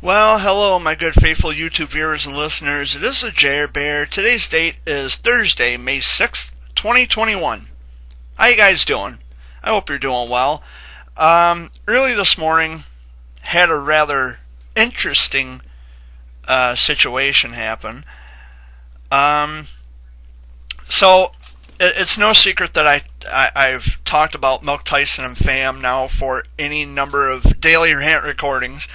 Well, hello, my good faithful YouTube viewers and listeners. It is the Jer Bear. Today's date is Thursday, May 6th, 2021. How you guys doing? I hope you're doing well. Early this morning, had a rather interesting situation happen. Um, it's no secret that I've talked about Milk Tyson and Fam now for any number of daily rant recordings.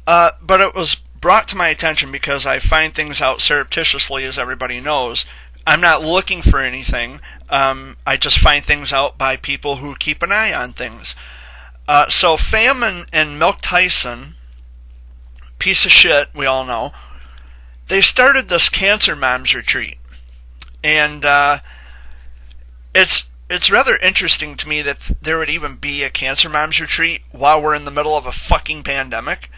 But it was brought to my attention because I find things out surreptitiously, as everybody knows. I'm not looking for anything. I just find things out by people who keep an eye on things. So Fam and Milk Tyson, piece of shit, we all know, they started this Cancer Moms Retreat. And it's rather interesting to me that there would even be a Cancer Moms Retreat while we're in the middle of a fucking pandemic,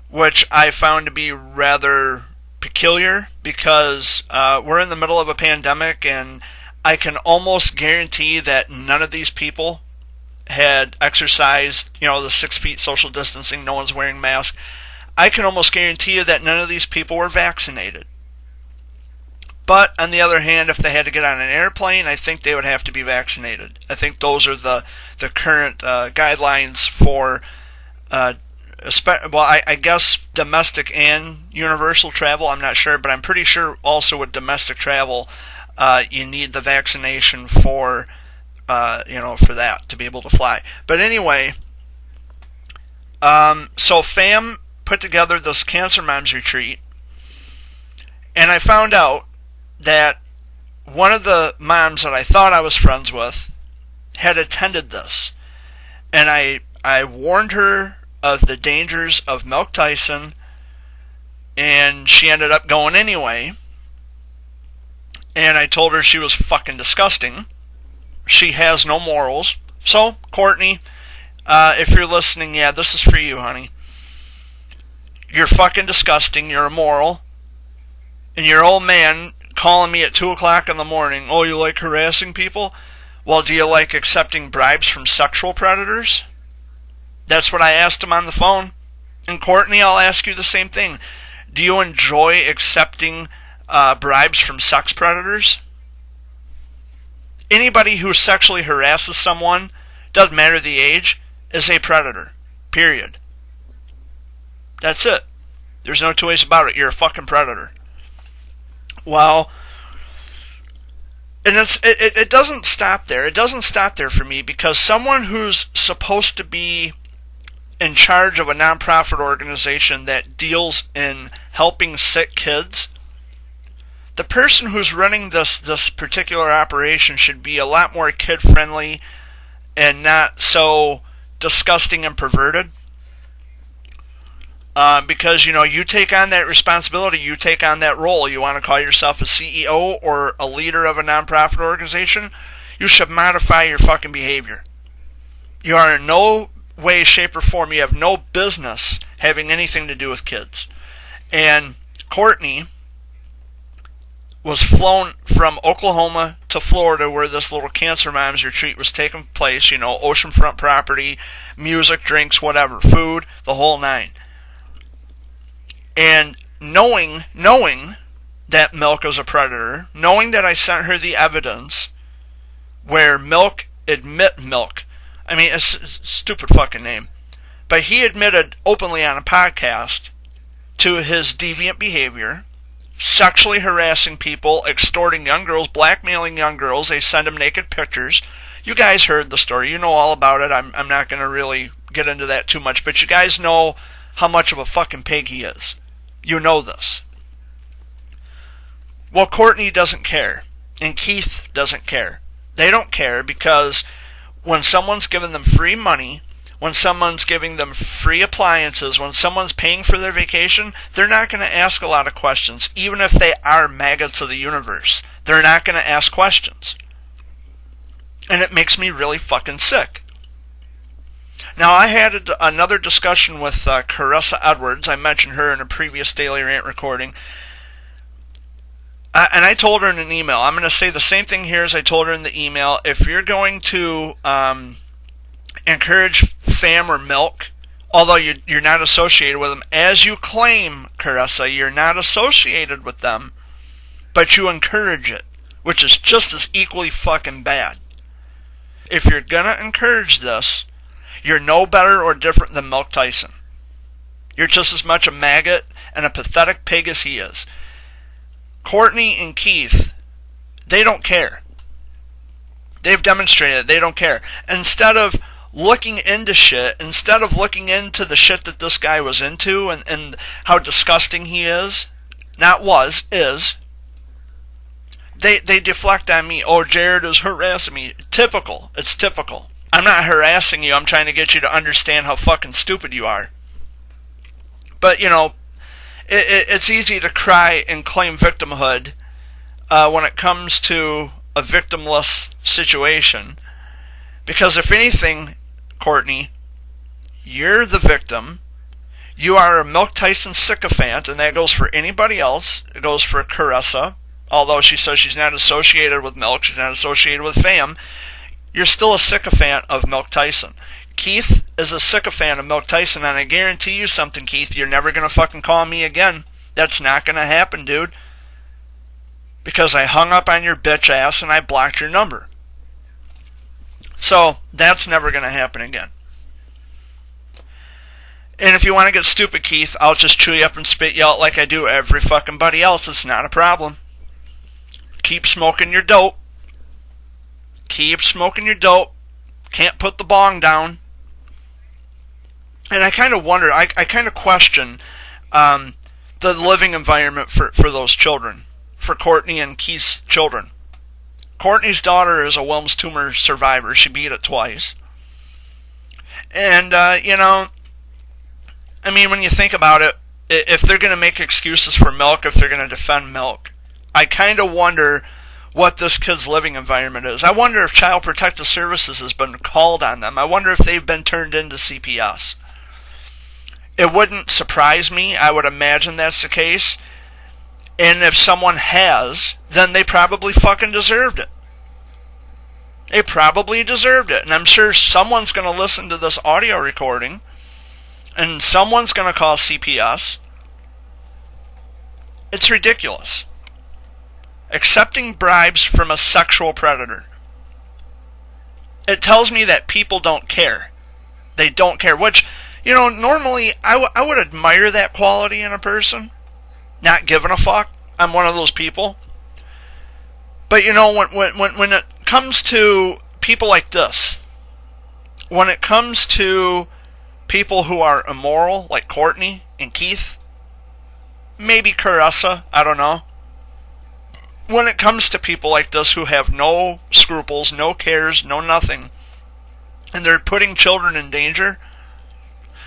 which I found to be rather peculiar because we're in the middle of a pandemic, and I can almost guarantee that none of these people had exercised, the 6 feet social distancing, no one's wearing masks. I can almost guarantee you that none of these people were vaccinated. But on the other hand, if they had to get on an airplane, I think they would have to be vaccinated. I think those are the current guidelines for I guess domestic and universal travel. I'm not sure, but I'm pretty sure also with domestic travel, you need the vaccination for that to be able to fly. But anyway, so Fam put together this Cancer Moms Retreat, and I found out that one of the moms that I thought I was friends with had attended this, and I warned her of the dangers of Milk Tyson, and she ended up going anyway. And I told her she was fucking disgusting. She has no morals. So, Courtney, if you're listening, yeah, this is for you, honey. You're fucking disgusting. You're immoral. And your old man calling me at 2 o'clock in the morning, oh, you like harassing people? Well, do you like accepting bribes from sexual predators? That's what I asked him on the phone. And Courtney, I'll ask you the same thing. Do you enjoy accepting bribes from sex predators? Anybody who sexually harasses someone, doesn't matter the age, is a predator. Period. That's it. There's no two ways about it. You're a fucking predator. Well, and it doesn't stop there. It doesn't stop there for me, because someone who's supposed to be in charge of a nonprofit organization that deals in helping sick kids, the person who's running this particular operation should be a lot more kid friendly and not so disgusting and perverted. Because you take on that responsibility, you take on that role. You want to call yourself a CEO or a leader of a nonprofit organization, you should modify your fucking behavior. You are in no way, shape, or form, you have no business having anything to do with kids. And Courtney was flown from Oklahoma to Florida, where this little Cancer Moms Retreat was taking place, oceanfront property, music, drinks, whatever, food, the whole nine. And knowing that Milk is a predator, knowing that I sent her the evidence where Milk, I mean, it's a stupid fucking name, but he admitted openly on a podcast to his deviant behavior, sexually harassing people, extorting young girls, blackmailing young girls. They send him naked pictures. You guys heard the story. You know all about it. I'm not going to really get into that too much, but you guys know how much of a fucking pig he is. You know this. Well, Courtney doesn't care, and Keith doesn't care. They don't care because when someone's giving them free money, when someone's giving them free appliances, when someone's paying for their vacation, they're not going to ask a lot of questions. Even if they are maggots of the universe, they're not going to ask questions. And it makes me really fucking sick. Now, I had another discussion with Carissa Edwards. I mentioned her in a previous Daily Rant recording. And I told her in an email, I'm going to say the same thing here as I told her in the email. If you're going to encourage Fam or Milk Although you're not associated with them. As you claim, Caressa, you're not associated with them, but you encourage it, which is just as equally fucking bad. If you're gonna encourage this, you're no better or different than Milk Tyson. You're just as much a maggot and a pathetic pig as he is. Courtney and Keith, they don't care. They've demonstrated they don't care. Instead of looking into shit, instead of looking into the shit that this guy was into and how disgusting he is, not was, is, they deflect on me. Oh, Jared is harassing me. Typical. It's typical. I'm not harassing you. I'm trying to get you to understand how fucking stupid you are. But, you know, it's easy to cry and claim victimhood when it comes to a victimless situation. Because if anything, Courtney, you're the victim. You are a Milk Tyson sycophant, and that goes for anybody else. It goes for Caressa. Although she says she's not associated with Milk, she's not associated with fam, you're still a sycophant of Milk Tyson. Keith is a sycophant of Milk Tyson, and I guarantee you something, Keith, you're never going to fucking call me again. That's not going to happen, dude. Because I hung up on your bitch ass and I blocked your number. So, that's never going to happen again. And if you want to get stupid, Keith, I'll just chew you up and spit you out like I do every fucking buddy else. It's not a problem. Keep smoking your dope. Keep smoking your dope. Can't put the bong down. And I kind of wonder, I kind of question the living environment for those children. For Courtney and Keith's children. Courtney's daughter is a Wilms tumor survivor. She beat it twice. And, you know, I mean, when you think about it, if they're going to make excuses for Milk, if they're going to defend Milk, I kind of wonder what this kid's living environment is. I wonder if Child Protective Services has been called on them. I wonder if they've been turned into CPS. It wouldn't surprise me. I would imagine that's the case. And if someone has, then they probably fucking deserved it. They probably deserved it. And I'm sure someone's going to listen to this audio recording, and someone's going to call CPS. It's ridiculous. Accepting bribes from a sexual predator. It tells me that people don't care. They don't care. Which, you know, normally I would admire that quality in a person. Not giving a fuck. I'm one of those people. But you know, when it comes to people like this, when it comes to people who are immoral, like Courtney and Keith, maybe Caressa, I don't know. When it comes to people like this who have no scruples, no cares, no nothing, and they're putting children in danger,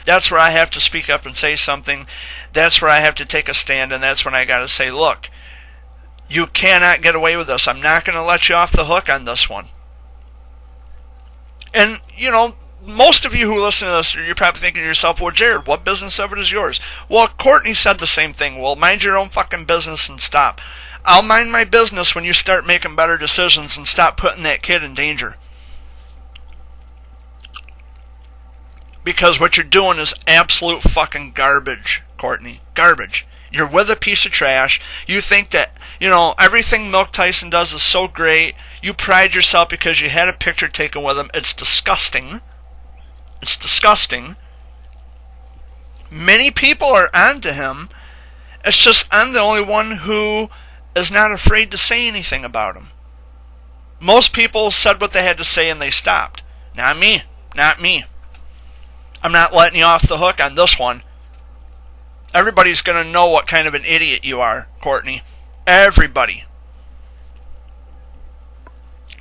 that's where I have to speak up and say something. That's where I have to take a stand, and that's when I got to say, look, you cannot get away with this. I'm not going to let you off the hook on this one. And, you know, most of you who listen to this, you're probably thinking to yourself, well, Jared, what business of it is yours? Well, Courtney said the same thing. Well, mind your own fucking business and stop. I'll mind my business when you start making better decisions and stop putting that kid in danger. Because what you're doing is absolute fucking garbage, Courtney. Garbage. You're with a piece of trash. You think that, you know, everything Milk Tyson does is so great. You pride yourself because you had a picture taken with him. It's disgusting. It's disgusting. Many people are onto him. It's just I'm the only one who is not afraid to say anything about him. Most people said what they had to say and they stopped. Not me. Not me. I'm not letting you off the hook on this one. Everybody's going to know what kind of an idiot you are, Courtney. Everybody.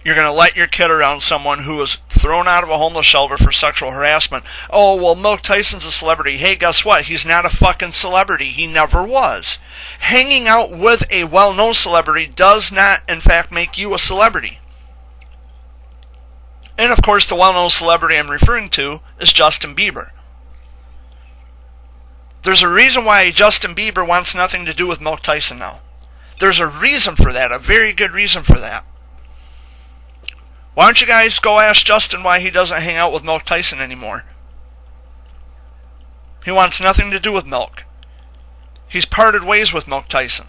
You're going to let your kid around someone who was thrown out of a homeless shelter for sexual harassment. Oh, well, Milk Tyson's a celebrity. Hey, guess what? He's not a fucking celebrity. He never was. Hanging out with a well-known celebrity does not, in fact, make you a celebrity. And, of course, the well-known celebrity I'm referring to is Justin Bieber. There's a reason why Justin Bieber wants nothing to do with Milk Tyson now. There's a reason for that, a very good reason for that. Why don't you guys go ask Justin why he doesn't hang out with Milk Tyson anymore? He wants nothing to do with Milk. He's parted ways with Milk Tyson.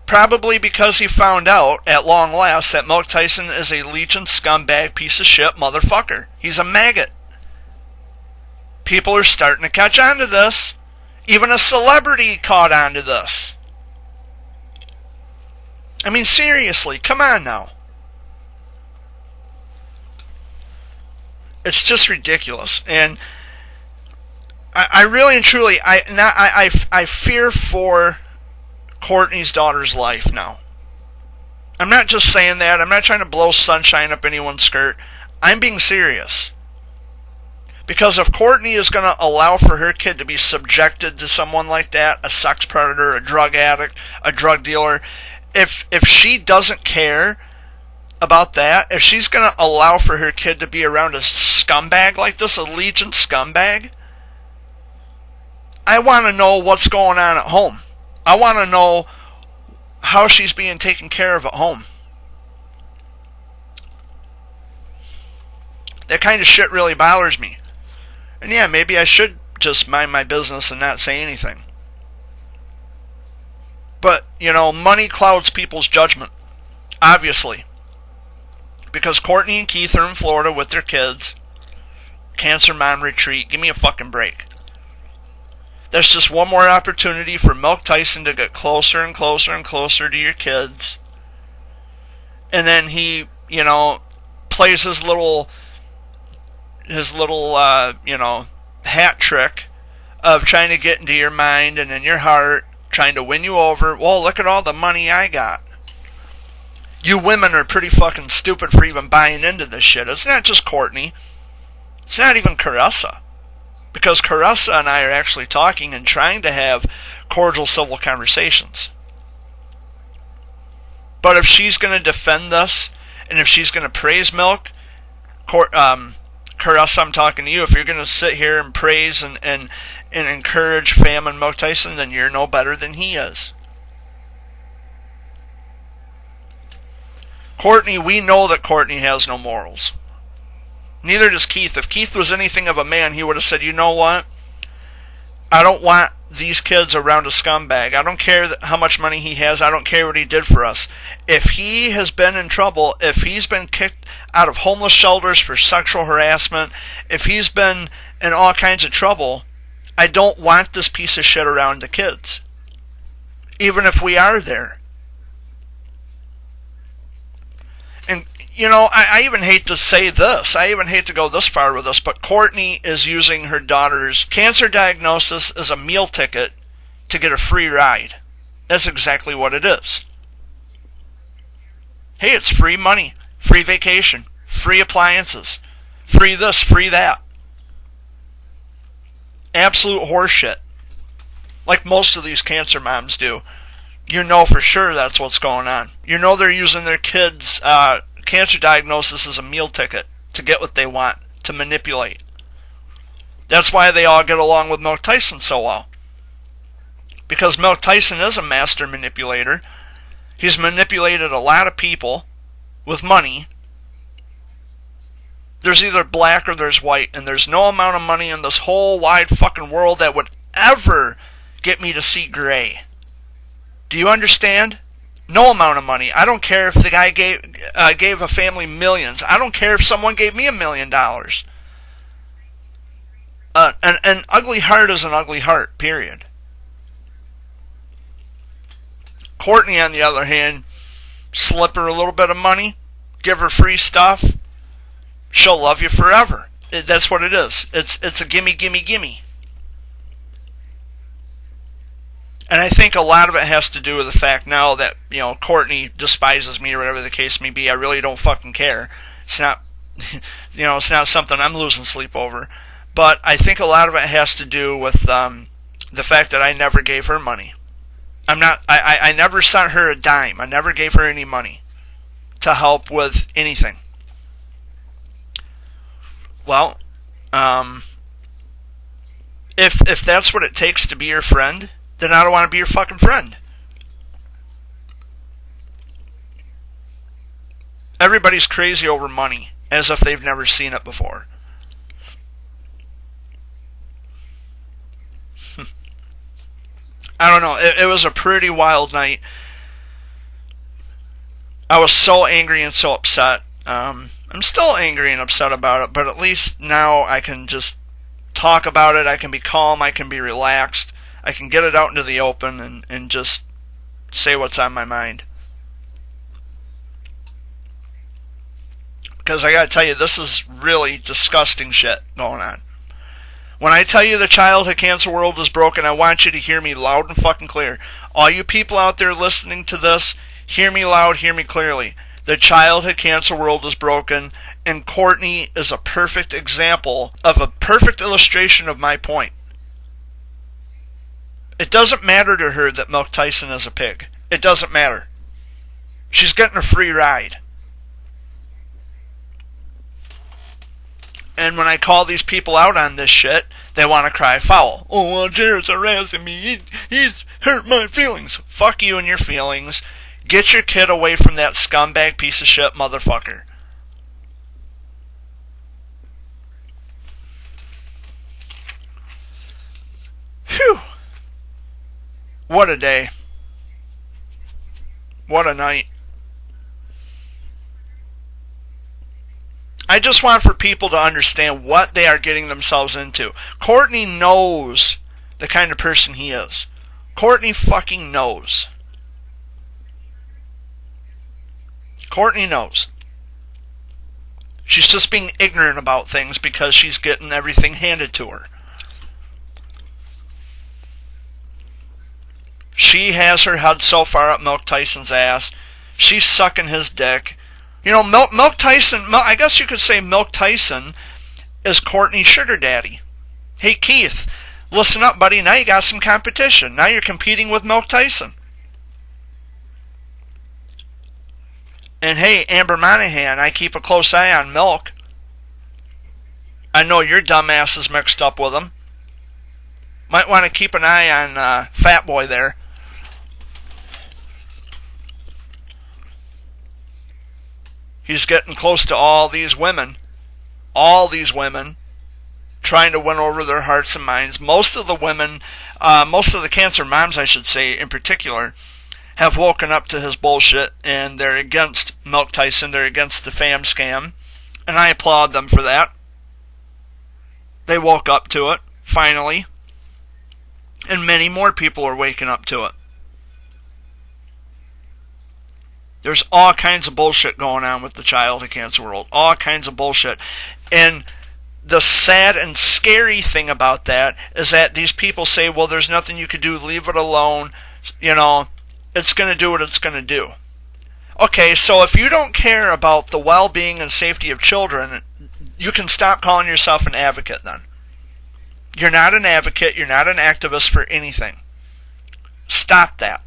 Probably because he found out, at long last, that Milk Tyson is a legion scumbag piece of shit motherfucker. He's a maggot. People are starting to catch on to this. Even a celebrity caught on to this. I mean, seriously, come on now. It's just ridiculous. And I really and truly, I fear for Courtney's daughter's life now. I'm not just saying that. I'm not trying to blow sunshine up anyone's skirt. I'm being serious. Because if Courtney is going to allow for her kid to be subjected to someone like that, a sex predator, a drug addict, a drug dealer, if she doesn't care about that, if she's going to allow for her kid to be around a scumbag like this, a legion scumbag, I want to know what's going on at home. I want to know how she's being taken care of at home. That kind of shit really bothers me. And yeah, maybe I should just mind my business and not say anything. But, you know, money clouds people's judgment. Obviously. Because Courtney and Keith are in Florida with their kids. Cancer mom retreat. Give me a fucking break. That's just one more opportunity for Milk Tyson to get closer and closer and closer to your kids. And then he, you know, plays his little hat trick of trying to get into your mind and in your heart, trying to win you over. Well, look at all the money I got. You women are pretty fucking stupid for even buying into this shit. It's not just Courtney. It's not even Caressa. Because Caressa and I are actually talking and trying to have cordial civil conversations. But if she's going to defend this, and if she's going to praise Milk, Caressa, I'm talking to you. If you're going to sit here and praise and encourage Fam and Milk Tyson, then you're no better than he is. Courtney, we know that Courtney has no morals. Neither does Keith. If Keith was anything of a man, he would have said, you know what? I don't want these kids around a scumbag. I don't care how much money he has. I don't care what he did for us. If he has been in trouble, if he's been kicked out of homeless shelters for sexual harassment, if he's been in all kinds of trouble, I don't want this piece of shit around the kids. Even if we are there. And, you know, I even hate to say this. I even hate to go this far with this, but Courtney is using her daughter's cancer diagnosis as a meal ticket to get a free ride. That's exactly what it is. Hey, it's free money, free vacation, free appliances, free this, free that. Absolute horseshit. Like most of these cancer moms do. You know for sure that's what's going on. You know they're using their kids' cancer diagnosis as a meal ticket to get what they want, to manipulate. That's why they all get along with Milk Tyson so well. Because Milk Tyson is a master manipulator. He's manipulated a lot of people with money. There's either black or there's white, and there's no amount of money in this whole wide fucking world that would ever get me to see gray. Do you understand? No amount of money. I don't care if the guy gave a family millions. I don't care if someone gave me $1 million. An ugly heart is an ugly heart, period. Courtney, on the other hand, slip her a little bit of money, give her free stuff, she'll love you forever. That's what it is. It's a gimme, gimme, gimme. And I think a lot of it has to do with the fact now that, you know, Courtney despises me or whatever the case may be. I really don't fucking care. It's not, you know, it's not something I'm losing sleep over. But I think a lot of it has to do with the fact that I never gave her money. I never sent her a dime. I never gave her any money to help with anything. Well, if that's what it takes to be your friend, then I don't want to be your fucking friend. Everybody's crazy over money, as if they've never seen it before. I don't know. It was a pretty wild night. I was so angry and so upset. I'm still angry and upset about it, but at least now I can just talk about it. I can be calm. I can be relaxed. I can get it out into the open and just say what's on my mind. Because I gotta tell you, this is really disgusting shit going on. When I tell you the childhood cancer world is broken, I want you to hear me loud and fucking clear. All you people out there listening to this, hear me loud, hear me clearly. The childhood cancer world is broken, and Courtney is a perfect example of a perfect illustration of my point. It doesn't matter to her that Milk Tyson is a pig. It doesn't matter. She's getting a free ride. And when I call these people out on this shit, they want to cry foul. Oh, well, Jared's harassing me. He's hurt my feelings. Fuck you and your feelings. Get your kid away from that scumbag piece of shit motherfucker. Phew. What a day. What a night. I just want for people to understand what they are getting themselves into. Courtney knows the kind of person he is. Courtney fucking knows. Courtney knows. She's just being ignorant about things because she's getting everything handed to her. She has her head so far up Milk Tyson's ass. She's sucking his dick. You know, Milk Tyson, I guess you could say Milk Tyson is Courtney's sugar daddy. Hey, Keith, listen up, buddy. Now you got some competition. Now you're competing with Milk Tyson. And hey, Amber Monahan, I keep a close eye on Milk. I know your dumb ass is mixed up with him. Might want to keep an eye on Fat Boy there. He's getting close to all these women, trying to win over their hearts and minds. Most of the women, most of the cancer moms, I should say, in particular, have woken up to his bullshit, and they're against Milk Tyson. They're against the fam scam, and I applaud them for that. They woke up to it, finally, and many more people are waking up to it. There's all kinds of bullshit going on with the childhood cancer world. All kinds of bullshit. And the sad and scary thing about that is that these people say, well, there's nothing you can do. Leave it alone. You know, it's going to do what it's going to do. Okay, so if you don't care about the well-being and safety of children, you can stop calling yourself an advocate then. You're not an advocate. You're not an activist for anything. Stop that.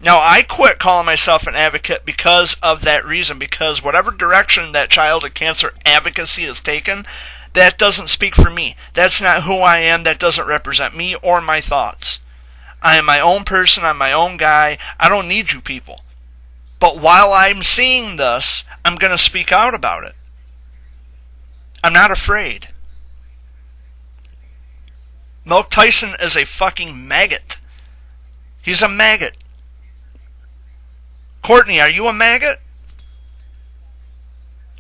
Now, I quit calling myself an advocate because of that reason, because whatever direction that childhood cancer advocacy is taken, that doesn't speak for me. That's not who I am. That doesn't represent me or my thoughts. I am my own person. I'm my own guy. I don't need you people. But while I'm seeing this, I'm going to speak out about it. I'm not afraid. Milk Tyson is a fucking maggot. He's a maggot. Courtney, are you a maggot?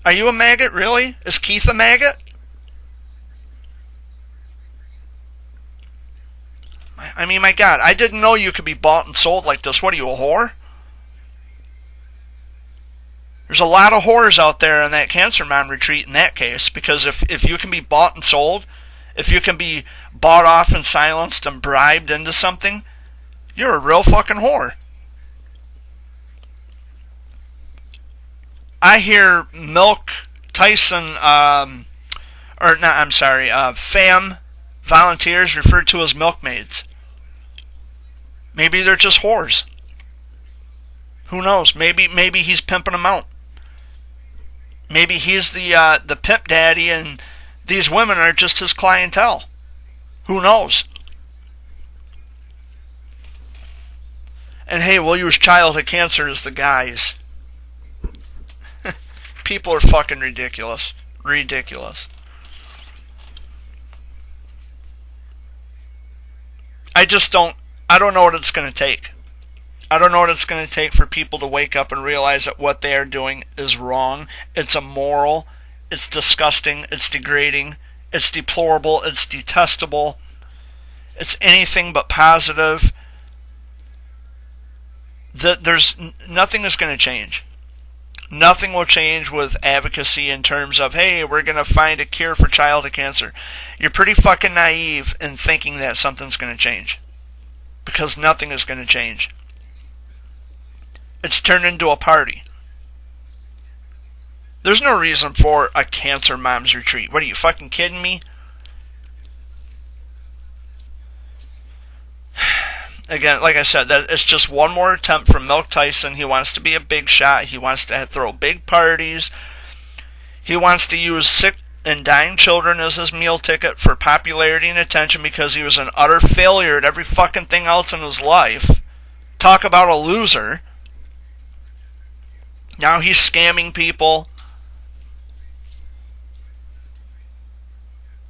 Are you a maggot, really? Is Keith a maggot? I mean, my God, I didn't know you could be bought and sold like this. What are you, a whore? There's a lot of whores out there in that cancer mom retreat in that case, because if you can be bought and sold, if you can be bought off and silenced and bribed into something, you're a real fucking whore. I hear Milk Tyson, FAM volunteers referred to as milkmaids. Maybe they're just whores. Who knows? Maybe he's pimping them out. Maybe he's the pimp daddy, and these women are just his clientele. Who knows? And hey, we'll use childhood cancer as the guise. People are fucking ridiculous. Ridiculous. I don't know what it's going to take. I don't know what it's going to take for people to wake up and realize that what they are doing is wrong. It's immoral. It's disgusting. It's degrading. It's deplorable. It's detestable. It's anything but positive. There's nothing is going to change. Nothing will change with advocacy in terms of, hey, we're going to find a cure for childhood cancer. You're pretty fucking naive in thinking that something's going to change. Because nothing is going to change. It's turned into a party. There's no reason for a cancer mom's retreat. What, are you fucking kidding me? Again, like I said, that it's just one more attempt from Milk Tyson. He wants to be a big shot. He wants to throw big parties. He wants to use sick and dying children as his meal ticket for popularity and attention because he was an utter failure at every fucking thing else in his life. Talk about a loser. Now he's scamming people.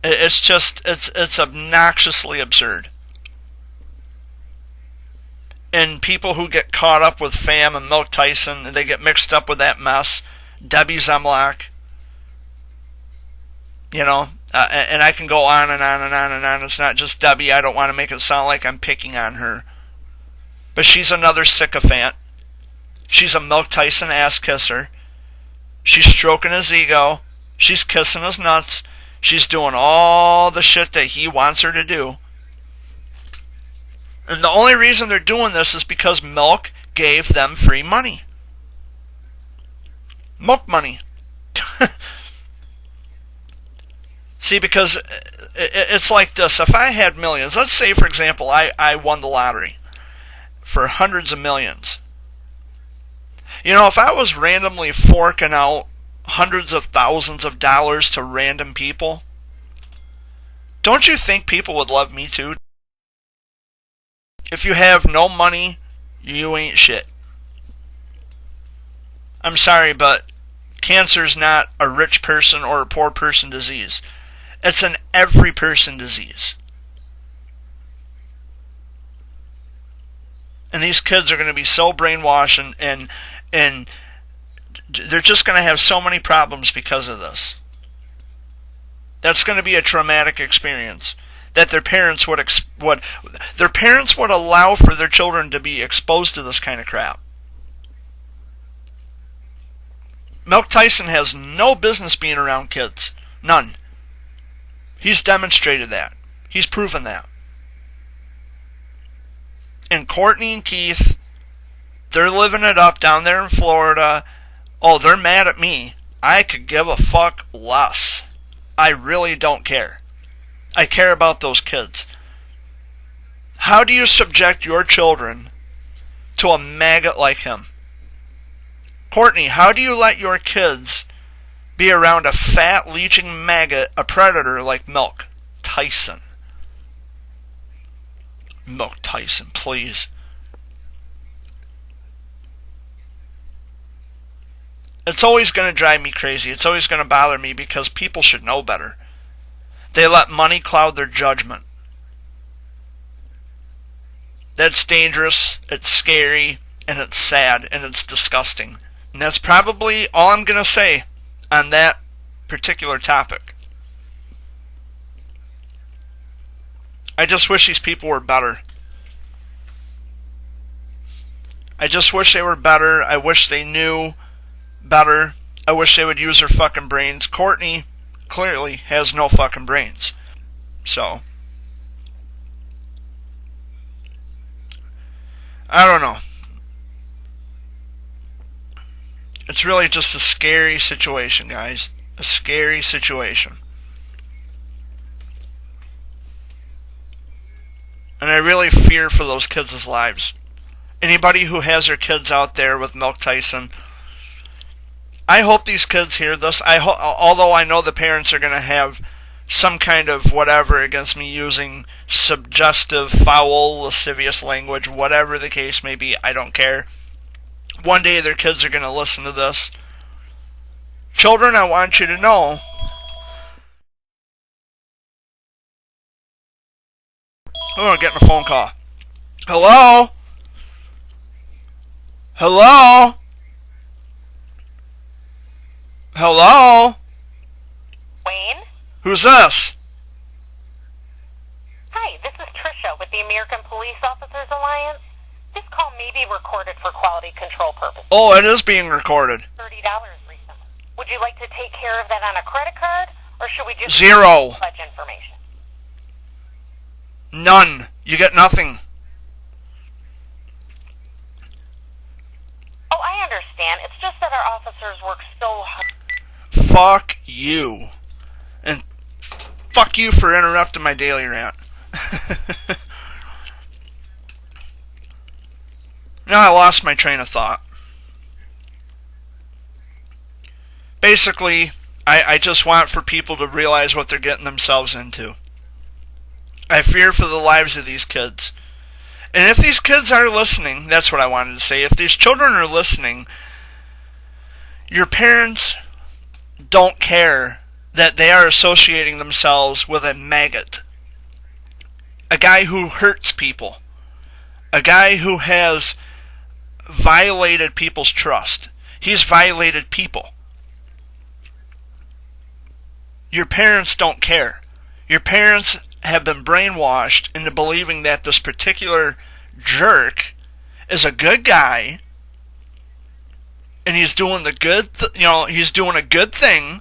It's obnoxiously absurd. And people who get caught up with Fam and Milk Tyson, they get mixed up with that mess. Debbie Zemlach. You know, and I can go on and on and on and on. It's not just Debbie. I don't want to make it sound like I'm picking on her. But she's another sycophant. She's a Milk Tyson ass kisser. She's stroking his ego. She's kissing his nuts. She's doing all the shit that he wants her to do. And the only reason they're doing this is because Milk gave them free money. Milk money. See, because it's like this. If I had millions, let's say, for example, I won the lottery for hundreds of millions. You know, if I was randomly forking out hundreds of thousands of dollars to random people, don't you think people would love me too? If you have no money, you ain't shit. I'm sorry, but cancer's not a rich person or a poor person disease. It's an every person disease. And these kids are going to be so brainwashed and they're just going to have so many problems because of this. That's going to be a traumatic experience that their parents would allow for their children to be exposed to this kind of crap. Milk Tyson has no business being around kids. None. He's demonstrated that. He's proven that. And Courtney and Keith, they're living it up down there in Florida. Oh, they're mad at me. I could give a fuck less. I really don't care. I care about those kids. How do you subject your children to a maggot like him? Courtney, how do you let your kids be around a fat, leeching maggot, a predator like Milk Tyson? Milk Tyson, please. It's always going to drive me crazy. It's always going to bother me because people should know better. They let money cloud their judgment. That's dangerous, it's scary, and it's sad, and it's disgusting. And that's probably all I'm going to say on that particular topic. I just wish these people were better. I just wish they were better. I wish they knew better. I wish they would use their fucking brains. Courtney clearly has no fucking brains. So, I don't know. It's really just a scary situation, guys. A scary situation. And I really fear for those kids' lives. Anybody who has their kids out there with Milk Tyson, I hope these kids hear this. Although I know the parents are going to have some kind of whatever against me using suggestive, foul, lascivious language, whatever the case may be, I don't care. One day their kids are going to listen to this. Children, I want you to know Oh, I'm getting a phone call. Hello? Hello? Hello? Wayne? Who's this? Hi, this is Tricia with the American Police Officers Alliance. This call may be recorded for quality control purposes. Oh, it is being recorded. $30 recently. Would you like to take care of that on a credit card, or should we just Zero. pledge information? None. You get nothing. Oh, I understand. It's just that our officers work so hard. Fuck you. And fuck you for interrupting my daily rant. Now I lost my train of thought. Basically, I just want for people to realize what they're getting themselves into. I fear for the lives of these kids. And if these kids are listening, that's what I wanted to say. If these children are listening, your parents don't care that they are associating themselves with a maggot. A guy who hurts people. A guy who has violated people's trust. He's violated people. Your parents don't care. Your parents have been brainwashed into believing that this particular jerk is a good guy and he's doing the good he's doing a good thing.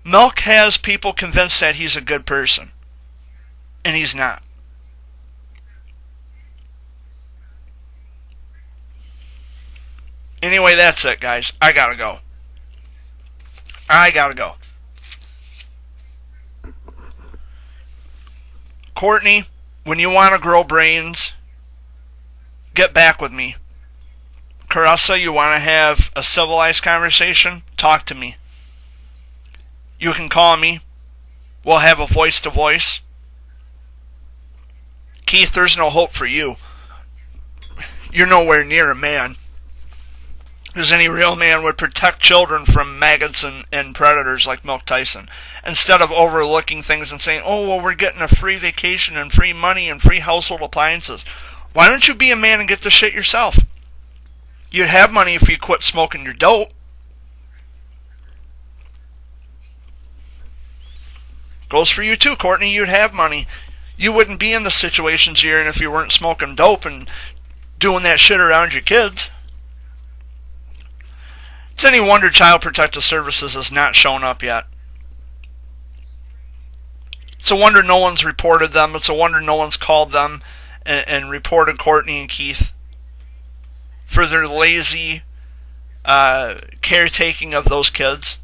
Milk has people convinced that he's a good person, and he's not. Anyway, that's it, guys. I gotta go. Courtney, when you want to grow brains, get back with me. Caressa, you want to have a civilized conversation? Talk to me. You can call me. We'll have a voice-to-voice. Keith, there's no hope for you. You're nowhere near a man. Because any real man would protect children from maggots and predators like Milk Tyson. Instead of overlooking things and saying, oh, well, we're getting a free vacation and free money and free household appliances. Why don't you be a man and get the shit yourself? You'd have money if you quit smoking your dope. Goes for you too, Courtney. You'd have money. You wouldn't be in the situations you're in if you weren't smoking dope and doing that shit around your kids. It's any wonder Child Protective Services has not shown up yet. It's a wonder no one's reported them. It's a wonder no one's called them and reported Courtney and Keith for their lazy caretaking of those kids.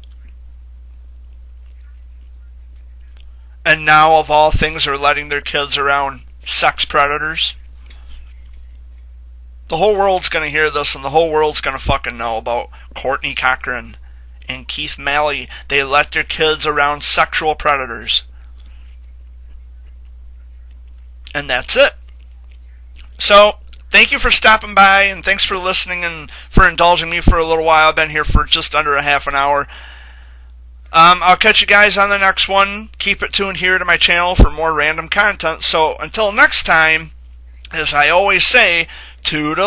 And now, of all things, are letting their kids around sex predators. The whole world's going to hear this, and the whole world's going to fucking know about Courtney Cochran and Keith Malley. They let their kids around sexual predators. And that's it. So, thank you for stopping by, and thanks for listening and for indulging me for a little while. I've been here for just under a half an hour. I'll catch you guys on the next one. Keep it tuned here to my channel for more random content. So, until next time, as I always say, toodaloo!